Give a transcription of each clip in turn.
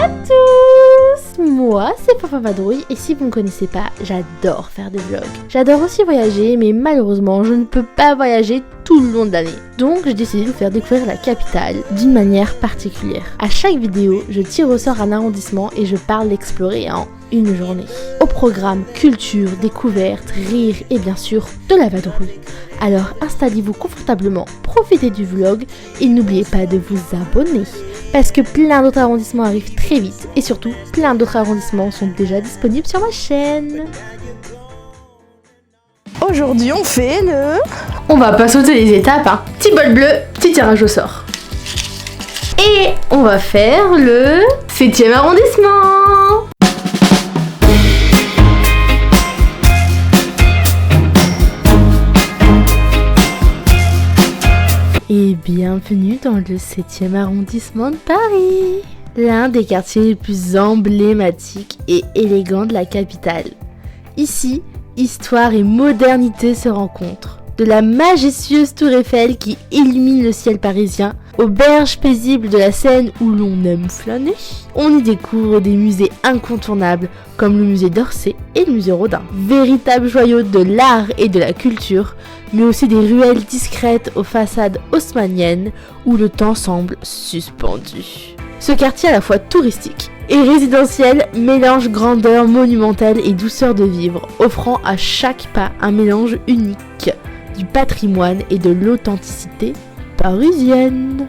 à tous! Moi, c'est Fafa Vadrouille et si vous ne me connaissez pas, j'adore faire des vlogs. J'adore aussi voyager, mais malheureusement, je ne peux pas voyager tout le long de l'année. Donc, j'ai décidé de vous faire découvrir la capitale d'une manière particulière. À chaque vidéo, je tire au sort un arrondissement et je pars l'explorer en une journée. Au programme, culture, découverte, rire et bien sûr, de la vadrouille. Alors installez-vous confortablement, profitez du vlog et n'oubliez pas de vous abonner. Parce que plein d'autres arrondissements arrivent très vite et surtout, plein d'autres arrondissements sont déjà disponibles sur ma chaîne. Aujourd'hui, on fait le... On va pas sauter les étapes, hein. Petit bol bleu, petit tirage au sort. Et on va faire le 7e arrondissement. Et bienvenue dans le 7e arrondissement de Paris. L'un des quartiers les plus emblématiques et élégants de la capitale. Ici, histoire et modernité se rencontrent. De la majestueuse tour Eiffel qui illumine le ciel parisien, aux berges paisibles de la Seine où l'on aime flâner, on y découvre des musées incontournables comme le musée d'Orsay et le musée Rodin. Véritables joyaux de l'art et de la culture, mais aussi des ruelles discrètes aux façades haussmanniennes où le temps semble suspendu. Ce quartier à la fois touristique et résidentiel mélange grandeur monumentale et douceur de vivre, offrant à chaque pas un mélange unique du patrimoine et de l'authenticité parisienne.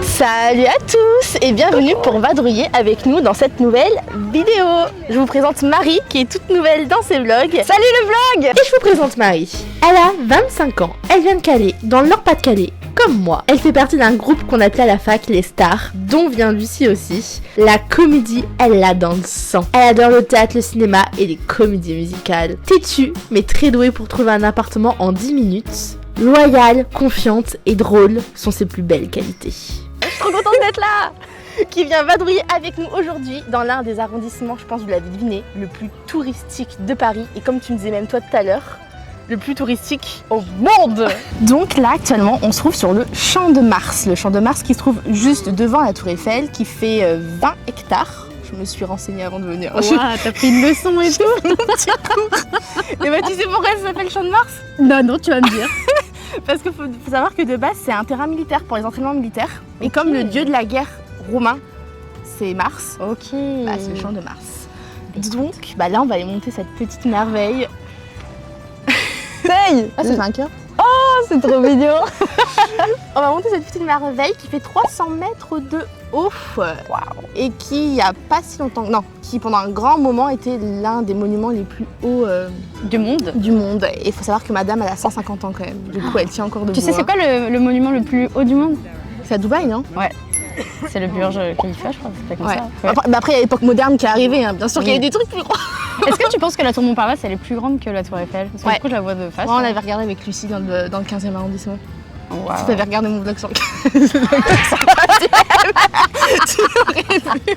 Salut à tous et bienvenue pour vadrouiller avec nous dans cette nouvelle vidéo. Je vous présente Marie qui est toute nouvelle dans ses vlogs. Salut le vlog! Et je vous présente Marie. Elle a 25 ans, elle vient de Calais, dans le Nord-Pas-de-Calais, comme moi. Elle fait partie d'un groupe qu'on appelait à la fac les stars, dont vient Lucie aussi. La comédie, elle l'a dans le sang. Elle adore le théâtre, le cinéma et les comédies musicales. Têtue, mais très douée pour trouver un appartement en 10 minutes. Loyale, confiante et drôle sont ses plus belles qualités. Je suis trop contente d'être là! Qui vient vadrouiller avec nous aujourd'hui dans l'un des arrondissements, je pense que vous l'avez deviné, le plus touristique de Paris. Et comme tu me disais même toi tout à l'heure, le plus touristique au monde. Donc là actuellement on se trouve sur le Champ de Mars. Le Champ de Mars qui se trouve juste devant la tour Eiffel qui fait 20 hectares. Je me suis renseignée avant de venir. Wow, t'as pris une leçon et tout. Et bah tu sais pourquoi ça s'appelle Champ de Mars? Non, tu vas me dire. Parce qu'il faut savoir que de base c'est un terrain militaire pour les entraînements militaires. Et comme le dieu de la guerre romain c'est Mars, Ok. bah, c'est le Champ de Mars. Donc bah là on va aller monter cette petite merveille. Hey, Ah ça fait un cœur. c'est trop mignon. On va monter cette petite merveille qui fait 300 mètres de haut. Et qui, il n'y a pas si longtemps, non, qui pendant un grand moment était l'un des monuments les plus hauts Du monde. du monde. Et il faut savoir que madame, elle a 150 ans quand même. Du coup, elle tient encore debout. Tu sais, c'est quoi le monument le plus haut du monde? C'est à Dubaï, non? C'est le Burj Khalifa, je crois. C'est pas comme ça. Ouais. Après, il y a l'époque moderne qui est arrivée. Hein. Bien sûr qu'il y a eu des trucs plus gros. Est-ce que tu penses que la tour Montparnasse, elle est plus grande que la tour Eiffel? Parce que du coup, je la vois de face. Ouais, on l'avait regardé avec Lucie dans le 15e arrondissement. Wow. Si t'avais regardé mon vlog sur le 15e, tu aurais vu.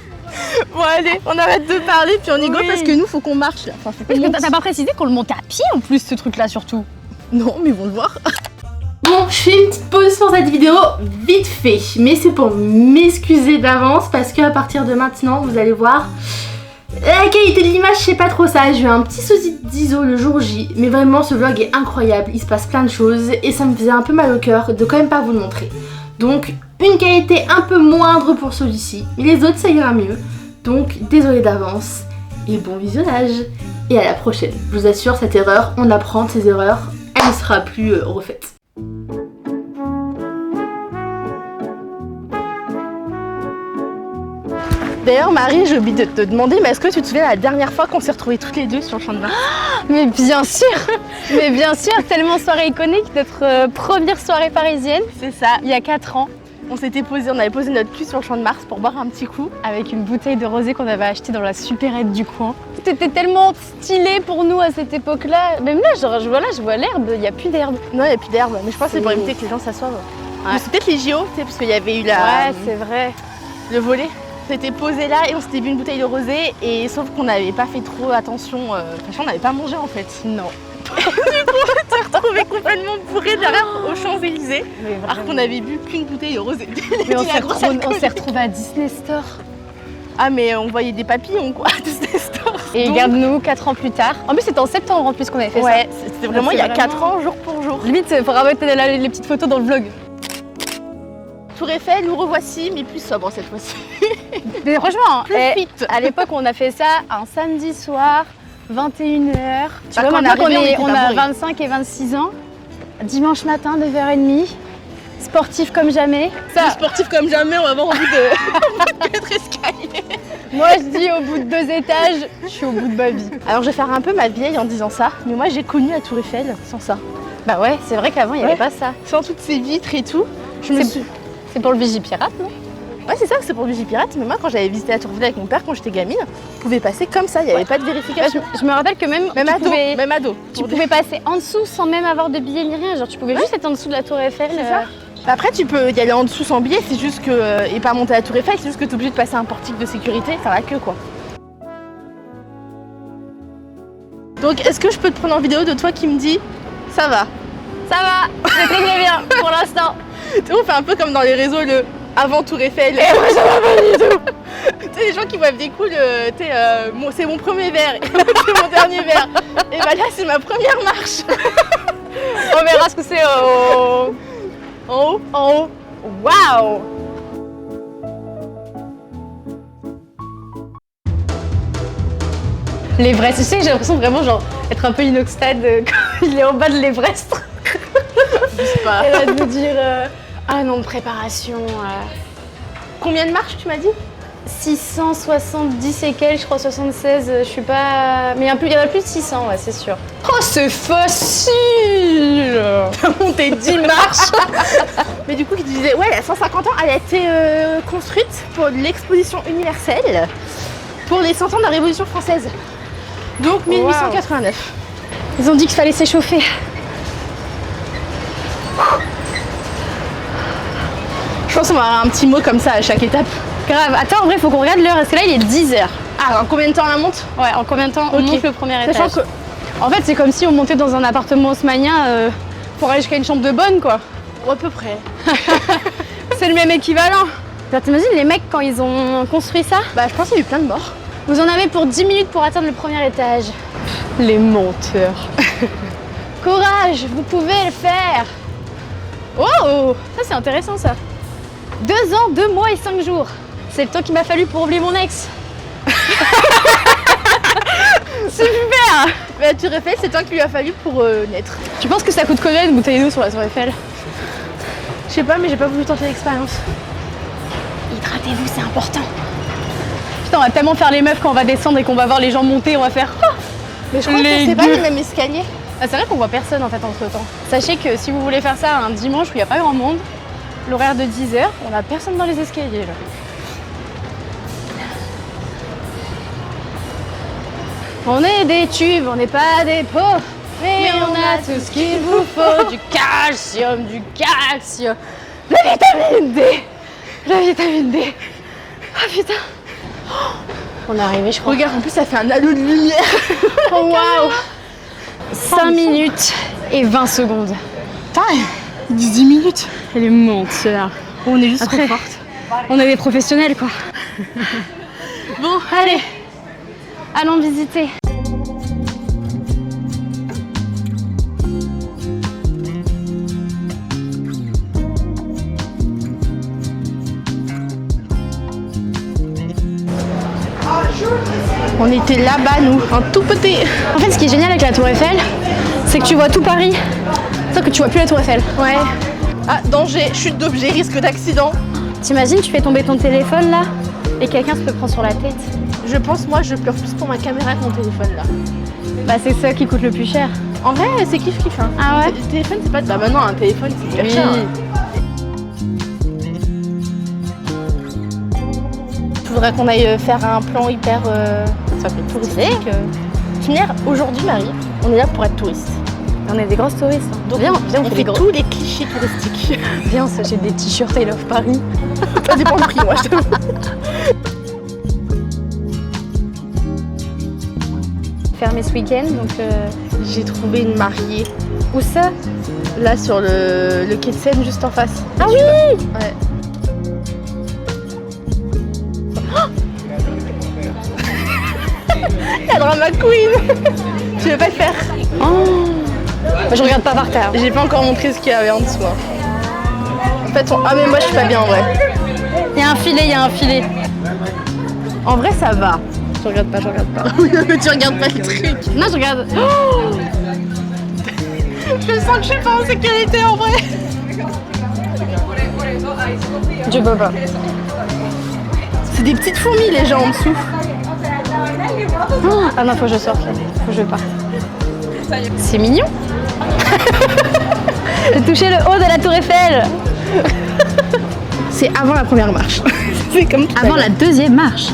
Bon allez, on arrête de parler puis on y go parce que nous, faut qu'on marche là. Enfin, faut qu'on monte. T'as pas précisé qu'on le montait à pied en plus, ce truc-là, surtout? Non, mais ils vont le voir. Bon, je fais une petite pause pour cette vidéo, vite fait, mais c'est pour m'excuser d'avance parce qu'à partir de maintenant, vous allez voir, la qualité de l'image, je sais pas trop ça, j'ai eu un petit souci d'ISO le jour J, mais vraiment ce vlog est incroyable, il se passe plein de choses et ça me faisait un peu mal au cœur de quand même pas vous le montrer. Donc, une qualité un peu moindre pour celui-ci, mais les autres ça ira mieux, donc désolé d'avance et bon visionnage et à la prochaine. Je vous assure, cette erreur, on apprend de ses erreurs, elle ne sera plus refaite. D'ailleurs Marie, j'ai oublié de te demander, mais est-ce que tu te souviens la dernière fois qu'on s'est retrouvés toutes les deux sur le Champ de Mars? Mais bien sûr. Mais bien sûr, tellement soirée iconique, notre première soirée parisienne, C'est ça. il y a 4 ans. On avait posé notre cul sur le Champ de Mars pour boire un petit coup. Avec une bouteille de rosé qu'on avait achetée dans la supérette du coin. C'était tellement stylé pour nous à cette époque-là. Même là, je vois l'herbe, il n'y a plus d'herbe. Non, il n'y a plus d'herbe, mais je pense que c'est pour éviter que les gens s'assoient. Ouais. C'est peut-être les JO, tu sais, parce qu'il y avait eu Ouais, c'est vrai. le volet. On s'était posé là et on s'était bu une bouteille de rosé, et sauf qu'on n'avait pas fait trop attention, on n'avait pas mangé en fait. Non. Du coup, retrouvés complètement bourrés derrière aux Champs-Élysées. Alors qu'on avait bu qu'une bouteille de rosé. Mais on s'est retrouvés à Disney Store. Ah mais on voyait des papillons quoi, à Disney Store. Et regarde-nous 4 ans plus tard. En plus c'était en septembre en plus qu'on avait fait ça. Ouais, c'était vraiment il y a 4 ans, jour pour jour. Limite, il faudra mettre les petites photos dans le vlog. Tour Eiffel, nous revoici, mais plus sobre cette fois-ci. Mais franchement, Plus fit. à l'époque on a fait ça un samedi soir, 21h. Tu Bah, vois quand maintenant on est arrivé, on on était a pas bourrés. 25 et 26 ans. Dimanche matin, 9h30. Sportif comme jamais. Ça, Plus sportif comme jamais, on va avoir envie de 4 escaliers. moi je dis au bout de 2 étages, je suis au bout de ma vie. Alors je vais faire un peu ma vieille en disant ça, mais moi j'ai connu la Tour Eiffel sans ça. Bah ouais, c'est vrai qu'avant il n'y avait Ouais. pas ça. Sans toutes ces vitres et tout. Je me suis... C'est pour le Vigipirate, non? Ouais c'est ça, c'est pour le Vigipirate, mais moi quand j'avais visité la Tour Eiffel avec mon père quand j'étais gamine, on pouvait passer comme ça, il n'y avait pas de vérification. Je me rappelle que même Même tu ado, pouvais, même ado. tu pouvais passer en dessous sans même avoir de billet ni rien. Genre tu pouvais juste être en dessous de la Tour Eiffel. C'est ça. Après tu peux y aller en dessous sans billet, c'est juste que... et pas monter à la Tour Eiffel, c'est juste que t'es obligé de passer un portique de sécurité, faire la queue quoi. Donc est-ce que je peux te prendre en vidéo de toi qui me dit ça va? Ça va, c'est très bien pour l'instant. Tu sais, on fait un peu comme dans les réseaux le avant Tour Eiffel. Et moi ça va pas du tout. Tu sais les gens qui boivent des coups, c'est mon premier verre, et là, c'est mon dernier verre. Et bah là c'est ma première marche. On verra ce que c'est en haut. En haut. Waouh! L'Everest, tu sais, j'ai l'impression vraiment genre être un peu inoxtade quand il est en bas de l'Everest. Je sais pas. Elle va nous dire ah non de préparation. Combien de marches tu m'as dit? 670 et quelques, je crois 76, je suis pas... Mais il y en a plus de 600, ouais, c'est sûr. Oh, c'est facile! T'as monté 10 marches. Mais du coup, qui disait, ouais, à 150 ans, elle a été construite pour l'exposition universelle pour les 100 ans de la Révolution française. Donc 1889. Ils ont dit qu'il fallait s'échauffer. Je pense qu'on va avoir un petit mot comme ça à chaque étape. Grave. Attends, en vrai, faut qu'on regarde l'heure, parce que là, il est 10h. Ah, en combien de temps on la monte? Ouais, en combien de temps on Ok. monte le premier étage? Sachant que En fait, c'est comme si on montait dans un appartement haussmannien pour aller jusqu'à une chambre de bonne, quoi. à peu près. C'est le même équivalent. T'imagines les mecs quand ils ont construit ça? Bah, je pense qu'il y a eu plein de morts. Vous en avez pour 10 minutes pour atteindre le premier étage. Les menteurs. Courage, vous pouvez le faire. Oh, ça c'est intéressant ça. 2 ans, 2 mois et 5 jours. C'est le temps qu'il m'a fallu pour oublier mon ex. C'est super. Mais la Tour Eiffel, c'est le temps qu'il lui a fallu pour naître. Tu penses que ça coûte combien une bouteille d'eau sur la Tour Eiffel? Je sais pas, mais j'ai pas voulu tenter l'expérience. Hydratez-vous, c'est important. Putain, on va tellement faire les meufs quand on va descendre et qu'on va voir les gens monter, on va faire... Oh, Mais je crois Les que c'est pas gueux. les mêmes escaliers. ah, c'est vrai qu'on voit personne en fait entre temps. Sachez que si vous voulez faire ça un dimanche où il n'y a pas grand monde, l'horaire de 10h, on a personne dans les escaliers là. On est des tubes, on n'est pas des pauvres, mais on a tout ce qu'il vous faut, du calcium, la vitamine D, la vitamine D. Ah putain. On est arrivé, je crois. Regarde, en plus, ça fait un halo de lumière. Oh waouh. 5 minutes et 20 secondes. Putain, 10 minutes. Elle est menteur. On est juste Après, trop forte. on est des professionnels quoi. Bon, Allez, allons visiter. on était là-bas, nous, un tout petit. En fait, ce qui est génial avec la Tour Eiffel, c'est que tu vois tout Paris, sauf que tu vois plus la Tour Eiffel. Ouais. Ah, danger, chute d'objet, risque d'accident. T'imagines, tu fais tomber ton téléphone là, et quelqu'un se le prend sur la tête. Je pense, moi, je pleure plus pour ma caméra que mon téléphone, là. Bah c'est ça qui coûte le plus cher. En vrai, c'est kiff-kiff. Hein. Ah ouais? Le téléphone, c'est pas... Bah maintenant, un téléphone, c'est hyper cher. Hein. Je voudrais qu'on aille faire un plan hyper touristique. Finir aujourd'hui, Marie, on est là pour être touriste. On est des grosses touristes. Hein. Donc viens, on fait tous les clichés touristiques. Viens, j'ai des t-shirts I Love Paris. Ça dépend du prix, moi, je t'avoue. fermé ce week-end, donc... J'ai trouvé une mariée. Où ça? Là, sur le quai de Seine, juste en face. Ah oui! Ouais. La drama queen. Tu veux pas le faire? Oh. Je regarde pas par terre. J'ai pas encore montré ce qu'il y avait en dessous. En fait, ah mais moi je suis pas bien en vrai. Il y a un filet, il y a un filet. En vrai ça va. Je regarde pas. Tu regardes pas le truc. Non, je regarde. Oh, je sens que je suis pas en sécurité en vrai. je peux pas. C'est des petites fourmis les gens en dessous. Oh. Ah non, faut que je sorte là. Faut que je parte. C'est mignon. J'ai touché le haut de la tour Eiffel. C'est avant la première marche. C'est comme avant la deuxième marche.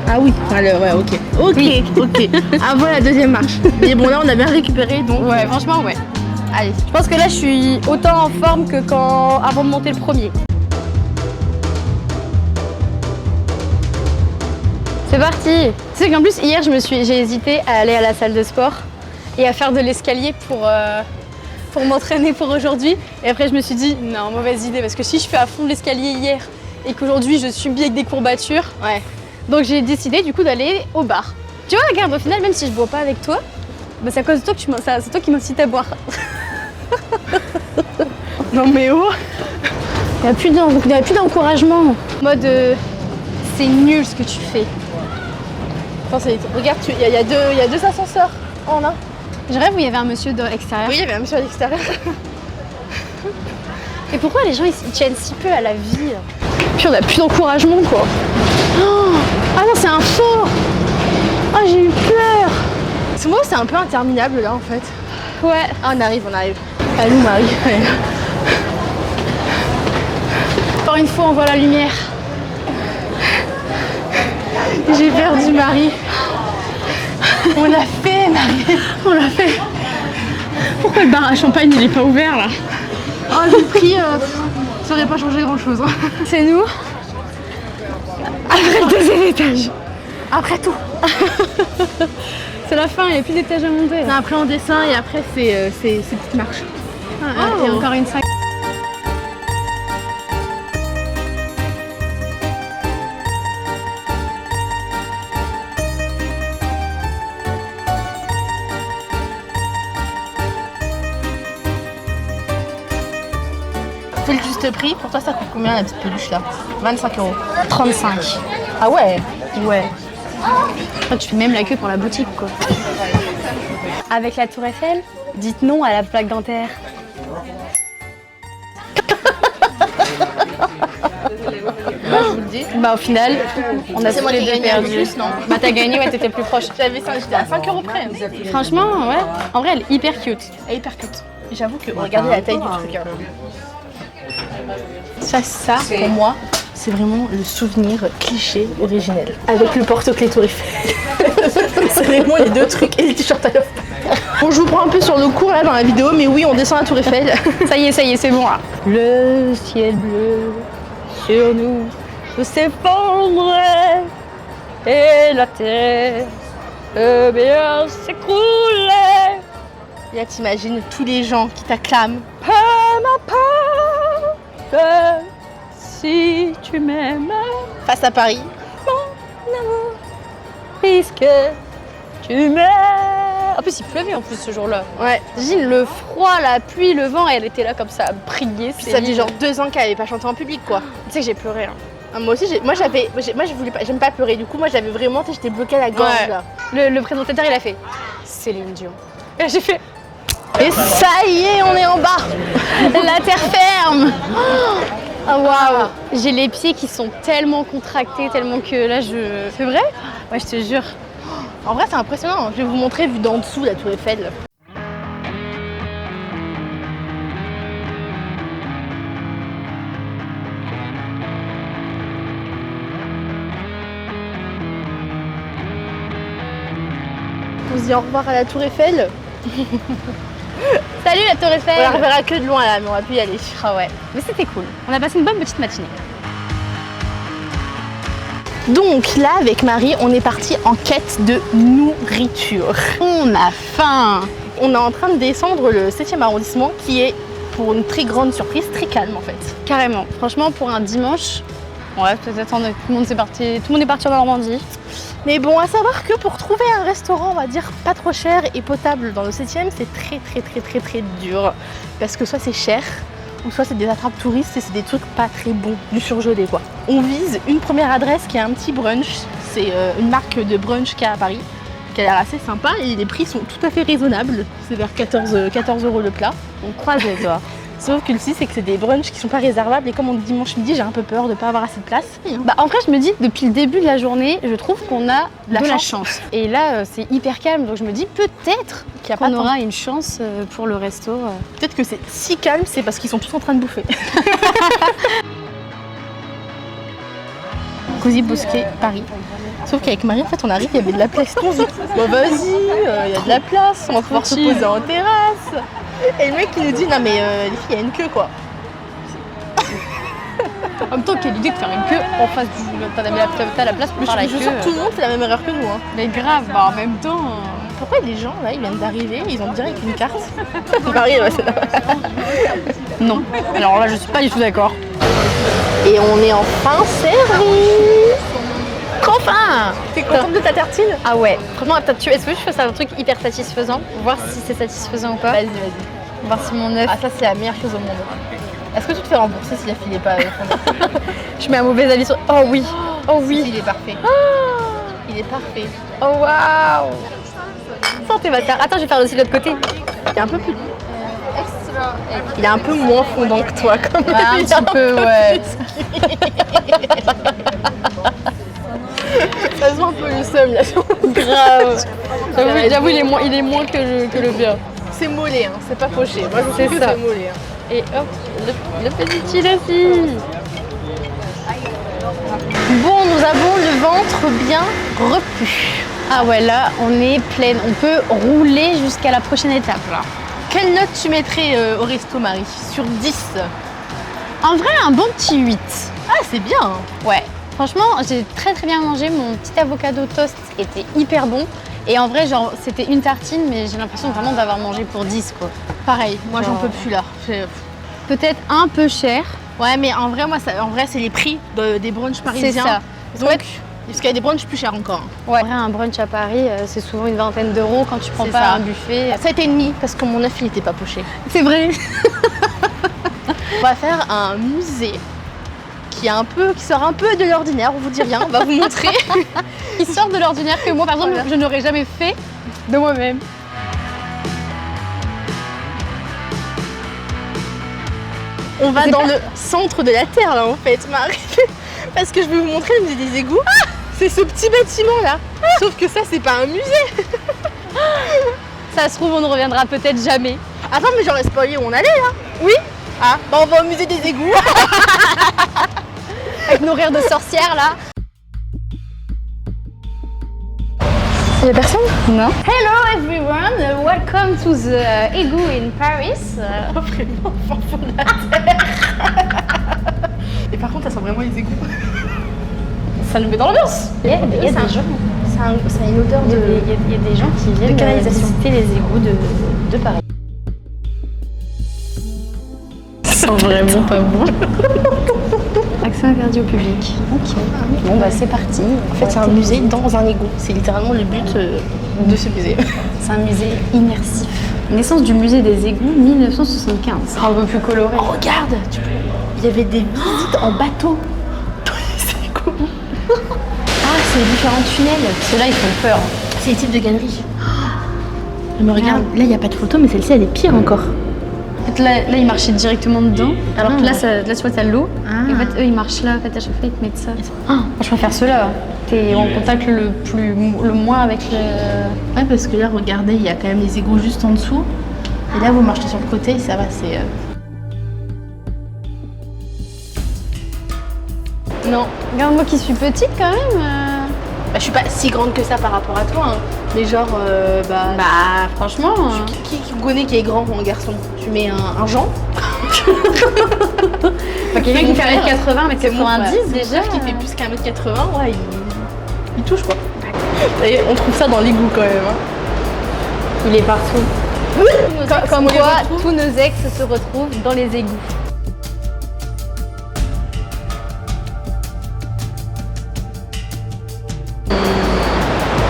Ah oui, alors ouais, ok. Ok. Avant la deuxième marche. Mais bon là on a bien récupéré donc. Ouais, franchement ouais. Allez. Je pense que là je suis autant en forme que avant de monter le premier. C'est parti. Tu sais qu'en plus hier j'ai hésité à aller à la salle de sport et à faire de l'escalier pour m'entraîner pour aujourd'hui. Et après je me suis dit non, mauvaise idée parce que si je fais à fond de l'escalier hier et qu'aujourd'hui je subis avec des courbatures, ouais. Donc j'ai décidé du coup d'aller au bar. Tu vois, regarde, au final, même si je bois pas avec toi, bah, c'est à cause de toi que c'est toi qui m'incite à boire. Non mais oh. Il n'y a plus d'encouragement. En mode, c'est nul ce que tu fais. Attends, regarde, il y a deux ascenseurs en un. Je rêve où il y avait un monsieur de l'extérieur. Oui, il y avait un monsieur à l'extérieur. Et pourquoi les gens ils tiennent si peu à la vie? Puis on n'a plus d'encouragement quoi. Oh, ah non, c'est un faux. Oh, j'ai eu peur. Moi, c'est un peu interminable là en fait. Ouais. Ah, on arrive. À nous, Marie. Ouais. Encore une fois, on voit la lumière. J'ai perdu Marie. On l'a fait, Marie. On l'a fait. Pourquoi le bar à champagne il est pas ouvert là? Oh, le prix, ça aurait pas changé grand chose. C'est nous. Après le deuxième étage. Après tout. C'est la fin, il n'y a plus d'étage à monter. Non, après en dessin et après c'est petites marches. Et encore une 5. C'est le juste prix. Pour toi, ça coûte combien la petite peluche là? 25 €. 35. Ah ouais? Ouais. Tu fais même la queue pour la boutique quoi. Avec la tour Eiffel, dites non à la plaque dentaire. Bah, je vous le dis. Bah au final, on a C'est tous moi les qui ai deux gagné un peu perdu. plus, non? Bah t'as gagné, ouais, t'étais plus proche. J'étais à 5 € près. Franchement, ouais. En vrai, elle est hyper cute. Elle est hyper cute. J'avoue que regardez la taille du truc. Hein. Ça, pour moi, c'est vraiment le souvenir cliché originel. Avec le porte-clés Tour Eiffel. C'est vraiment les deux trucs et le t-shirt à l'off. Bon, je vous prends un peu sur le cours là dans la vidéo, mais oui, on descend à Tour Eiffel. Ça y est, c'est bon là. Le ciel bleu sur nous s'effondrait et la terre bien s'écroulait. Et là, t'imagines tous les gens qui t'acclament. Peu m'importe si tu m'aimes, Face à Paris. mon amour, puisque tu m'aimes. En plus, il pleuvait en plus ce jour-là. Ouais. J'imagine le froid, la pluie, le vent, et elle était là comme ça à briller. Puis ça faisait genre 2 ans qu'elle avait pas chanté en public, quoi. Tu sais que j'ai pleuré. Hein. Ah, moi aussi, moi je voulais pas, j'aime pas pleurer. Du coup, moi j'avais vraiment, j'étais bloquée à la gorge Ouais. là. Le présentateur, il a fait Céline Dion. Et là, j'ai fait Et ça y est, on est en bas. la terre ferme. Ah waouh. J'ai les pieds qui sont tellement contractés, tellement que là je. C'est vrai? Ouais, je te jure. En vrai, c'est impressionnant. Je vais vous montrer vu d'en dessous la Tour Eiffel. On se dit au revoir à la Tour Eiffel. Salut la Tour Eiffel. On la reverra que de loin là, mais on va plus y aller. Ah ouais. Mais c'était cool. On a passé une bonne petite matinée. Donc là, avec Marie, on est parti en quête de nourriture. On a faim. On est en train de descendre le 7e arrondissement qui est, pour une très grande surprise, très calme en fait. Carrément. Franchement, pour un dimanche, ouais, peut-être tout le monde est parti en Normandie. Mais bon, à savoir que pour trouver un restaurant, on va dire, pas trop cher et potable dans le 7e, c'est très dur. Parce que soit c'est cher, ou soit c'est des attrapes touristes et c'est des trucs pas très bons, du surgelé quoi. On vise une première adresse qui est un petit brunch. C'est une marque de brunch qu'il y a à Paris, qui a l'air assez sympa et les prix sont tout à fait raisonnables. C'est vers 14 € le plat. On croise les doigts. Sauf que le souci, c'est que c'est des brunchs qui sont pas réservables et comme on dit dimanche midi, j'ai un peu peur de pas avoir assez de place. Bah, en vrai, je me dis, depuis le début de la journée, je trouve qu'on a de la chance. Et là, c'est hyper calme, donc je me dis peut-être qu'on aura une chance pour le resto. Peut-être que c'est si calme, c'est parce qu'ils sont tous en train de bouffer. Cosy Bosquet, Paris. Sauf qu'avec Marie, en fait, on arrive, il y avait de la place. On se dit, bah vas-y, il y a de la place, on va pouvoir se poser en terrasse. Et le mec il nous dit non mais les filles il y a une queue quoi. En même temps, quelle idée de faire une queue en face du. T'as la place pour faire la queue. Je sens que tout le monde fait la même erreur que nous. Hein. Mais grave, bah en même temps. Pourquoi les gens là ils viennent d'arriver, ils ont direct une carte. Marie ouais, c'est là. Non. Alors là je suis pas du tout d'accord. Et on est enfin servi. Enfin. T'es contente de ta tartine? Ah ouais. Franchement, est-ce que je fais ça un truc hyper satisfaisant? Voir si c'est satisfaisant ou pas. Vas-y. Voir si mon œuf. Ah ça c'est la meilleure chose au monde. Est-ce que tu te fais rembourser si la fille n'est pas Je mets un mauvais avis sur. Oh oui. Oh oui. Il est parfait. Il est parfait. Oh waouh. Santé bâtard. Attends, je vais faire aussi de l'autre côté. Il est un peu plus. Il est un peu moins fondant que toi quand même. Un petit peu, ouais. Ça se voit un peu le seum là. Grave. J'avoue, il est moins que le bien. C'est mollet, hein, c'est pas fauché. Moi je trouve que c'est mollet. Hein. Et hop, le petit aussi. Bon, nous avons le ventre bien repu. Ah ouais, là on est pleine. On peut rouler jusqu'à la prochaine étape là. Quelle note tu mettrais au resto Marie sur 10? En vrai, un bon petit 8. Ah, c'est bien. Hein. Ouais. Franchement, j'ai très bien mangé. Mon petit avocado toast était hyper bon. Et en vrai, genre, c'était une tartine, mais j'ai l'impression vraiment d'avoir mangé pour 10, quoi. Pareil, moi j'en peux plus là. Peut-être un peu cher. Ouais, mais en vrai, c'est les prix des brunchs parisiens. C'est ça. Donc, parce qu'il y a des brunchs plus chers encore. Ouais. En vrai, un brunch à Paris, c'est souvent une vingtaine d'euros quand tu prends pas un buffet. 7,5 parce que mon œuf, il était pas poché. C'est vrai. On va faire un musée qui sort un peu de l'ordinaire, on vous dit rien, on va vous montrer. Qui sort de l'ordinaire que moi, par exemple, je n'aurais jamais fait de moi-même. On va dans le centre de la Terre là en fait, Marie. Parce que je vais vous montrer le musée des égouts. C'est ce petit bâtiment là. Sauf que ça, c'est pas un musée. Ça se trouve, on ne reviendra peut-être jamais. Attends, mais j'aurais spoilé où on allait là. Oui. Ah, bah on va au musée des égouts. Avec nos rires de sorcières là. Il y a personne? Non. Hello everyone, welcome to the Égout in Paris. Vraiment au fond de la terre. Et par contre, ça sent vraiment les égouts. Ça nous met dans l'ambiance. Il y a des gens. Ça a une odeur de. Il y a des gens qui viennent de canalisation. visiter les égouts de Paris. Ça sent vraiment pas bon. Accès interdit au public. Ok. Bon bah c'est parti. En fait, c'est un musée dans un égout. C'est littéralement le but de ce musée. C'est un musée immersif. Naissance du musée des égouts 1975. C'est un peu plus coloré. Oh, regarde, il y avait des visites en bateau dans les égouts. Ah, c'est les différents tunnels. Ceux-là, ils font peur. C'est les types de galeries. Mais regarde, là, il n'y a pas de photo, mais celle-ci, elle est pire encore. En fait, là, ils marchaient directement dedans. Alors que là, tu vois, t'as l'eau. Et en fait, eux, ils marchent là. En fait, à chaque fois, ils te mettent ça. Moi, je préfère ceux-là. T'es en contact le moins avec le... Ouais, parce que là, regardez, il y a quand même les égouts juste en dessous. Et là, vous marchez sur le côté, ça va, c'est... Non. Regarde, moi qui suis petite, quand même. Bah, je suis pas si grande que ça par rapport à toi, hein. Mais genre, Bah, franchement... Qui connaît qui est grand en garçon? Tu mets un Jean. Enfin, quelqu'un qui fait 1m80, mais c'est 90 déjà. Qui fait plus qu'un mètre 80, ouais, il touche quoi. Et on trouve ça dans l'égout quand même. Hein. Il est partout. Comme quoi, tous nos ex se retrouvent dans les égouts.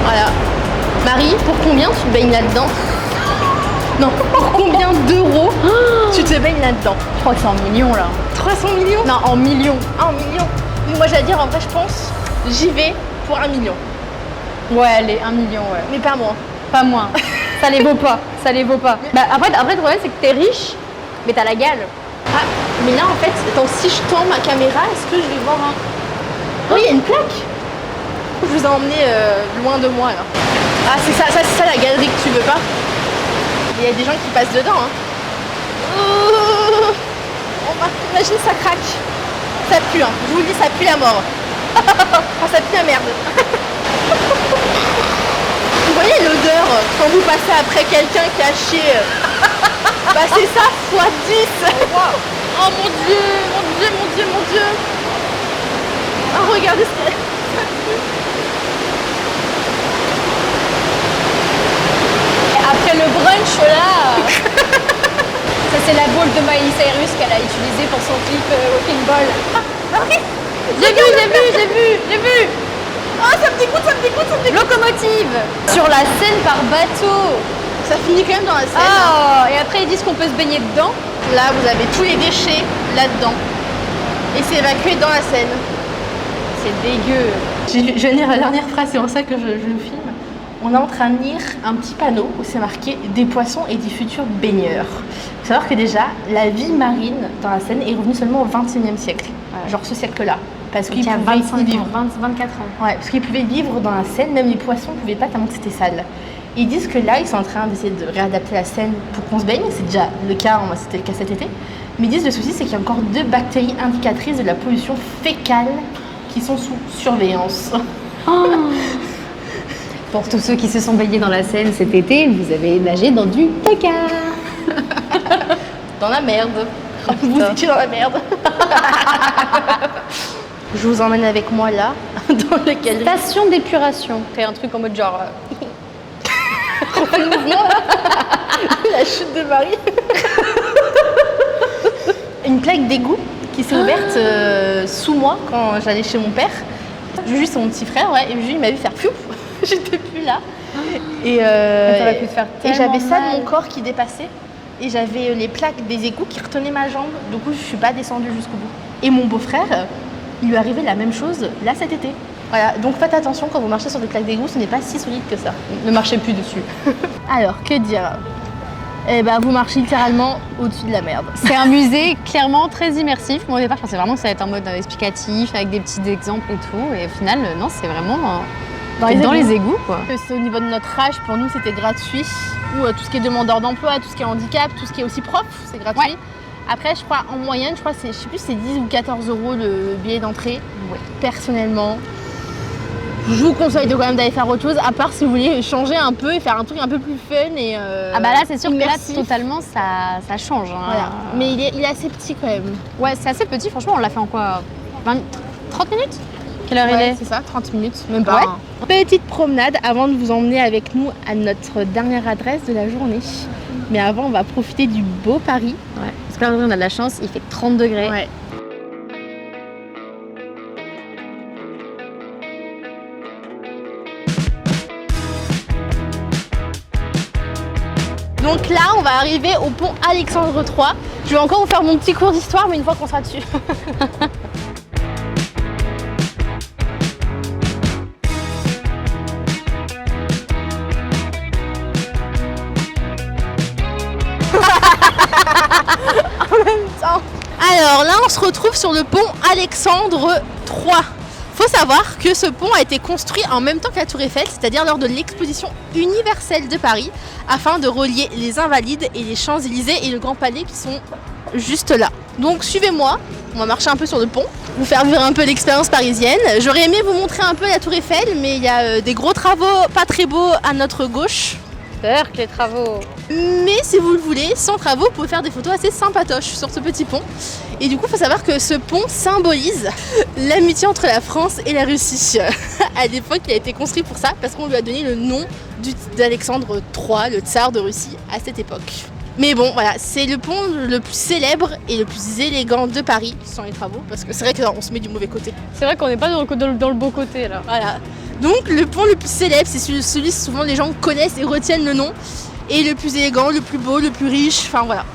Voilà. Marie, pour combien tu baignes là-dedans? Non, pour combien d'euros tu te baignes là-dedans? Je crois que c'est en millions là. 300 millions? Non, en millions. Ah, en millions. Mais moi j'allais dire, en vrai, je pense, j'y vais pour 1 million. Ouais, allez, 1 million, ouais. Mais pas moins. Pas moins. Ça les vaut pas, ça les vaut pas. Bah, après le problème, c'est que t'es riche, mais t'as la gale. Ah, mais là en fait, attends, si je tends ma caméra, est-ce que je vais voir un... Oui, il y a une plaque. Je vous ai emmené loin de moi là. Ah, c'est ça la galerie que tu veux pas. Il y a des gens qui passent dedans. Hein. Imagine ça craque. Ça pue, hein. Je vous le dis, ça pue la mort. Enfin, ça pue la merde. Vous voyez l'odeur quand vous passez après quelqu'un qui a chié. Bah c'est ça, x 10. Oh mon dieu, mon dieu, mon dieu, mon dieu. Oh regardez ce qu'il y a. Après le brunch là, ça c'est la boule de Miley Cyrus qu'elle a utilisée pour son clip Walking Ball. Marie, J'ai vu. oh ça me dégoûte, ça me dégoûte. Locomotive sur la Seine par bateau. Ça finit quand même dans la Seine. Oh, et après ils disent qu'on peut se baigner dedans. Là vous avez tous les déchets là-dedans. Et c'est évacué dans la Seine. C'est dégueu. Je vais lire la dernière phrase, c'est pour ça que je le filme. On est en train de lire un petit panneau où c'est marqué « Des poissons et des futurs baigneurs ». Il faut savoir que déjà, la vie marine dans la Seine est revenue seulement au XXIe siècle. Ouais. Genre ce siècle-là. Parce qu'il y a 25 ans, 24 ans. Ouais, parce qu'ils pouvaient vivre dans la Seine, même les poissons ne pouvaient pas tellement que c'était sale. Ils disent que là, ils sont en train d'essayer de réadapter la Seine pour qu'on se baigne. C'est déjà le cas, c'était le cas cet été. Mais ils disent le souci, c'est qu'il y a encore 2 bactéries indicatrices de la pollution fécale qui sont sous surveillance. Oh. Pour tous ceux qui se sont baignés dans la Seine cet été, vous avez nagé dans du caca. Dans la merde. Oh, vous étiez dans la merde. Je vous emmène avec moi là, dans lequel... Station d'épuration. C'est un truc en mode genre... le mouvement là. La chute de Marie. Une plaque d'égout qui s'est ouverte sous moi quand j'allais chez mon père. Juju, c'est mon petit frère, ouais, et Juju, il m'a vu faire piouf. J'étais plus là. Et j'avais ça de mon corps qui dépassait. Et j'avais les plaques des égouts qui retenaient ma jambe. Du coup, je suis pas descendue jusqu'au bout. Et mon beau-frère, il lui est arrivé la même chose là cet été. Voilà, donc faites attention quand vous marchez sur des plaques d'égout, ce n'est pas si solide que ça. Ne marchez plus dessus. Alors, que dire? Eh ben, vous marchez littéralement au-dessus de la merde. C'est un musée clairement très immersif. Moi, au départ, je pensais vraiment que ça allait être en mode explicatif, avec des petits exemples et tout. Et au final, non, c'est vraiment dans les égouts, quoi. C'est au niveau de notre âge, pour nous, c'était gratuit. Ou tout ce qui est demandeur d'emploi, tout ce qui est handicap, tout ce qui est aussi prof, c'est gratuit. Ouais. Après, je crois, en moyenne, je sais plus, c'est 10 ou 14 euros le billet d'entrée. Ouais. Personnellement, je vous conseille quand même d'aller faire autre chose, à part si vous voulez changer un peu et faire un truc un peu plus fun et ah bah là, c'est sûr immersif. Que là, totalement, ça change. Hein. Voilà. Mais il est assez petit quand même. Ouais, c'est assez petit. Franchement, on l'a fait en quoi 30 minutes? Quelle heure il est? C'est ça, 30 minutes, même pas. Ouais. Petite promenade avant de vous emmener avec nous à notre dernière adresse de la journée. Mais avant, on va profiter du beau Paris. Ouais. Parce que là, on a de la chance, il fait 30 degrés. Ouais. Donc là, on va arriver au pont Alexandre III. Je vais encore vous faire mon petit cours d'histoire, mais une fois qu'on sera dessus. En même temps. Alors là, on se retrouve sur le pont Alexandre III. Faut savoir que ce pont a été construit en même temps que la Tour Eiffel, c'est-à-dire lors de l'exposition universelle de Paris, afin de relier les Invalides et les Champs-Élysées et le Grand Palais qui sont juste là. Donc suivez-moi, on va marcher un peu sur le pont, vous faire vivre un peu l'expérience parisienne. J'aurais aimé vous montrer un peu la Tour Eiffel, mais il y a des gros travaux pas très beaux à notre gauche. C'est-à-dire que les travaux... Mais si vous le voulez, sans travaux, vous pouvez faire des photos assez sympatoches sur ce petit pont. Et du coup, il faut savoir que ce pont symbolise l'amitié entre la France et la Russie. À l'époque, il a été construit pour ça, parce qu'on lui a donné le nom d'Alexandre III, le tsar de Russie, à cette époque. Mais bon, voilà, c'est le pont le plus célèbre et le plus élégant de Paris, sans les travaux, parce que c'est vrai qu'on se met du mauvais côté. C'est vrai qu'on n'est pas dans le beau côté, là. Voilà. Donc, le pont le plus célèbre, c'est celui souvent les gens connaissent et retiennent le nom. Et le plus élégant, le plus beau, le plus riche, enfin voilà.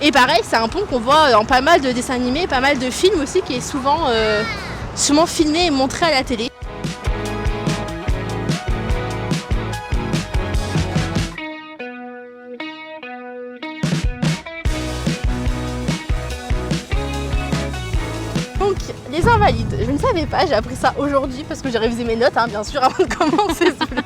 Et pareil, c'est un pont qu'on voit dans pas mal de dessins animés, pas mal de films aussi, qui est souvent filmé et montré à la télé. Donc, les Invalides, je ne savais pas, j'ai appris ça aujourd'hui parce que j'ai révisé mes notes, hein, bien sûr, avant de commencer ce vlog,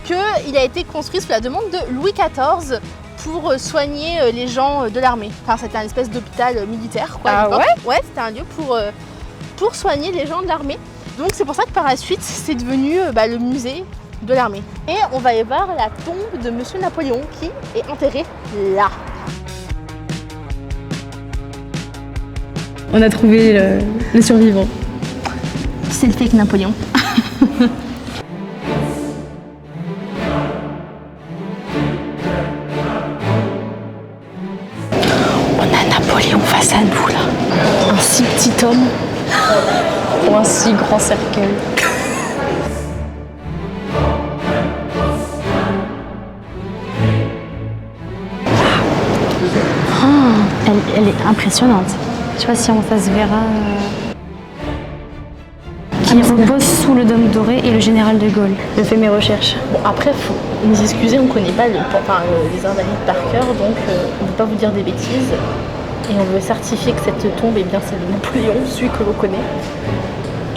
qu'il a été construit sous la demande de Louis XIV pour soigner les gens de l'armée. Enfin, c'était un espèce d'hôpital militaire, quoi. Ah ouais ? Ouais, c'était un lieu pour soigner les gens de l'armée. Donc, c'est pour ça que par la suite, c'est devenu le musée de l'armée. Et on va aller voir la tombe de Monsieur Napoléon qui est enterré là. On a trouvé le survivant. C'est le fake Napoléon. On a Napoléon face à nous là. Un si petit homme. Pour un si grand cercueil. Elle est impressionnante. Je sais pas si ça se verra. Qui repose sous le dôme doré et le général de Gaulle. Je fais mes recherches. Bon, après, faut nous excuser, on ne connaît pas les Invalides par cœur, donc on ne veut pas vous dire des bêtises. Et on veut certifier que cette tombe, eh bien, c'est le Napoléon, celui que l'on connaît.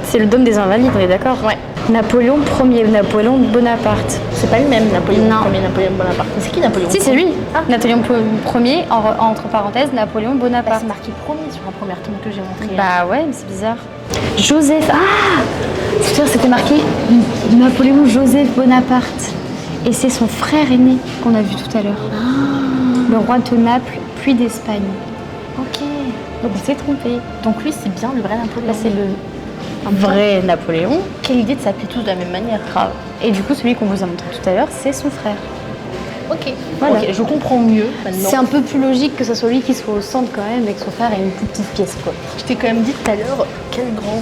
C'est le dôme des Invalides, on est d'accord ? Ouais. Napoléon Ier, Napoléon Bonaparte. C'est pas le même Napoléon Non. Ier, Napoléon Bonaparte. C'est qui Napoléon Si, c'est lui. Ah. Napoléon Ier, entre parenthèses, Napoléon Bonaparte. C'est marqué premier sur la première tombe que j'ai montrée. Bah ouais, mais c'est bizarre. Joseph. Ah, c'est-à-dire c'était marqué Napoléon Joseph Bonaparte. Et c'est son frère aîné qu'on a vu tout à l'heure. Le roi de Naples, puis d'Espagne. Ok. Donc on s'est trompé. Donc lui, c'est bien le vrai Napoléon. Là, c'est le vrai Napoléon. Quelle idée de s'appeler tous de la même manière. Grave. Et du coup, celui qu'on vous a montré tout à l'heure, c'est son frère. Ok. Voilà. Ok, je comprends mieux maintenant. C'est un peu plus logique que ce soit lui qui soit au centre quand même et que son frère ait une plus petite pièce, quoi. Je t'ai quand même dit tout à l'heure, quel grand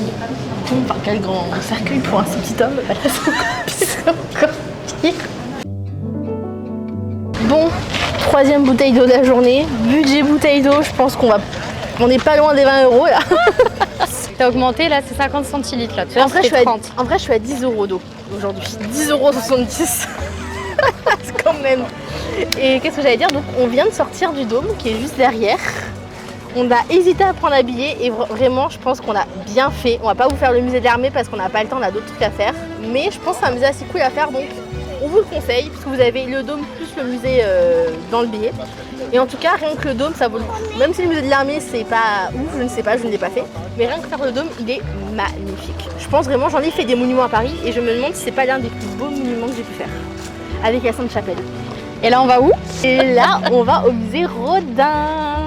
tombe, enfin quel grand cercueil pour un si petit homme. Bah là, c'est encore pire. Bon, troisième bouteille d'eau de la journée. Budget bouteille d'eau, je pense qu'on n'est pas loin des 20 € là. T'as augmenté là, c'est 50 centilitres là. Tu vois, En vrai, c'était 30. en vrai, je suis à 10 € d'eau aujourd'hui. 10,70 €. C'est quand même. Et qu'est-ce que j'allais dire? Donc, on vient de sortir du dôme qui est juste derrière. On a hésité à prendre un billet et vraiment, je pense qu'on a bien fait. On va pas vous faire le musée de l'armée parce qu'on n'a pas le temps, on a d'autres trucs à faire. Mais je pense que c'est un musée assez cool à faire, donc on vous le conseille puisque vous avez le dôme plus le musée dans le billet. Et en tout cas, rien que le dôme, ça vaut le coup. Même si le musée de l'armée, c'est pas ouf, je ne sais pas, je ne l'ai pas fait. Mais rien que faire le dôme, il est magnifique. Je pense vraiment, j'en ai fait des monuments à Paris et je me demande si c'est pas l'un des plus beaux monuments que j'ai pu faire. Avec la Sainte-Chapelle. Et là, on va où? Et là, on va au musée Rodin.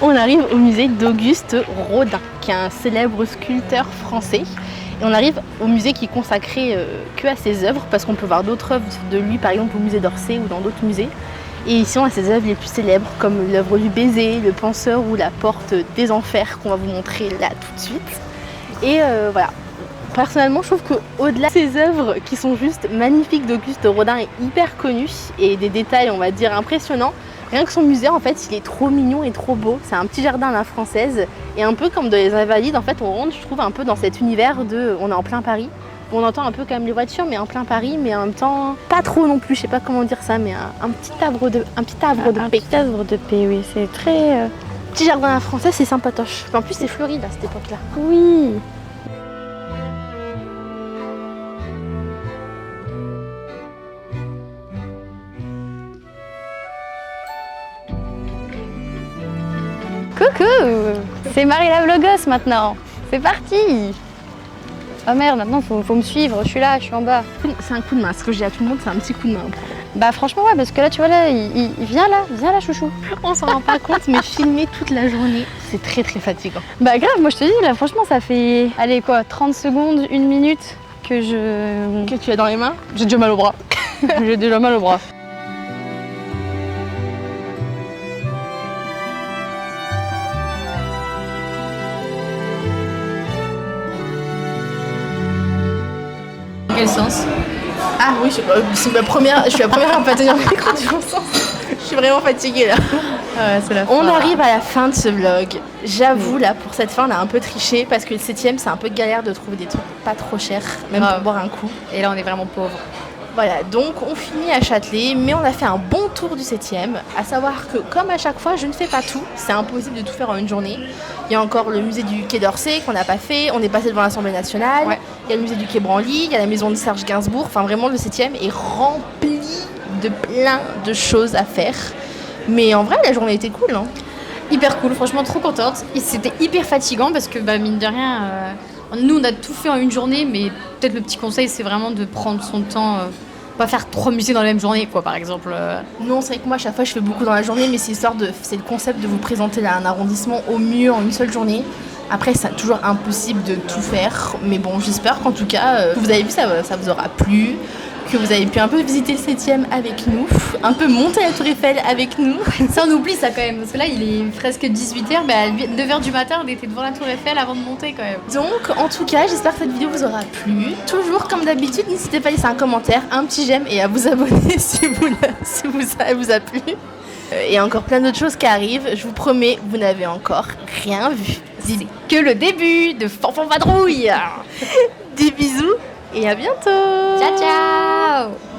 On arrive au musée d'Auguste Rodin, qui est un célèbre sculpteur français. Et on arrive au musée qui est consacré que à ses œuvres, parce qu'on peut voir d'autres œuvres de lui, par exemple au musée d'Orsay ou dans d'autres musées. Et ici, on a ses œuvres les plus célèbres, comme l'œuvre du baiser, le penseur ou la porte des enfers, qu'on va vous montrer là tout de suite. Et voilà. Personnellement, je trouve qu'au-delà de ces œuvres qui sont juste magnifiques d'Auguste Rodin est hyper connu et des détails, on va dire, impressionnants, rien que son musée, en fait, il est trop mignon et trop beau. C'est un petit jardin à la française et un peu comme dans les Invalides, en fait, on rentre, je trouve, un peu dans cet univers de... On est en plein Paris. On entend un peu quand même les voitures, mais en plein Paris, mais en même temps, pas trop non plus, je sais pas comment dire ça, mais un petit havre de paix. Un petit havre de paix, oui, c'est très... Petit jardin à la française, c'est sympatoche. En plus, c'est fleuri, là, à cette époque-là. Oui. Coucou, c'est Marie la vlogeuse maintenant. C'est parti. Oh merde, maintenant faut me suivre, je suis là, je suis en bas. C'est un coup de main, ce que je dis à tout le monde, c'est un petit coup de main. Bah franchement ouais, parce que là tu vois là, il vient là chouchou. On s'en rend pas compte, mais filmer toute la journée, c'est très très fatigant. Bah grave, moi je te dis là franchement ça fait, allez quoi, 30 secondes, 1 minute que tu as dans les mains? j'ai déjà mal au bras. J'ai déjà mal au bras. Quel sens? Ah oui, je suis la première à pas tenir le micro du bon sens. Je suis vraiment fatiguée là. Ouais, c'est la fin. On arrive à la fin de ce vlog. J'avoue là, pour cette fin, on a un peu triché parce que le 7ème, c'est un peu galère de trouver des trucs pas trop chers, même pour boire un coup. Et là on est vraiment pauvres. Voilà, donc on finit à Châtelet, mais on a fait un bon tour du 7ème, à savoir que comme à chaque fois, je ne fais pas tout, c'est impossible de tout faire en une journée. Il y a encore le musée du Quai d'Orsay qu'on n'a pas fait, on est passé devant l'Assemblée nationale, il y a le musée du Quai Branly, il y a la maison de Serge Gainsbourg, enfin vraiment le 7ème est rempli de plein de choses à faire. Mais en vrai, la journée était cool, hein. Hyper cool, franchement trop contente. Et c'était hyper fatigant parce que mine de rien, nous on a tout fait en une journée, mais peut-être le petit conseil c'est vraiment de prendre son temps, pas faire 3 musées dans la même journée quoi par exemple. Non, c'est vrai que moi à chaque fois je fais beaucoup dans la journée, mais c'est le concept de vous présenter un arrondissement au mieux en une seule journée. Après c'est toujours impossible de tout faire, mais bon j'espère qu'en tout cas vous avez vu ça vous aura plu, que vous avez pu un peu visiter le 7ème avec nous, un peu monter la Tour Eiffel avec nous. Ça on oublie ça quand même, parce que là il est presque 18h, mais à 9h du matin on était devant la Tour Eiffel avant de monter quand même. Donc en tout cas j'espère que cette vidéo vous aura plu. Toujours comme d'habitude, n'hésitez pas à laisser un commentaire, un petit j'aime et à vous abonner si ça vous a plu. Et encore plein d'autres choses qui arrivent, je vous promets, vous n'avez encore rien vu. C'est que le début de Fanfan Vadrouille. Des bisous et à bientôt. Ciao ciao.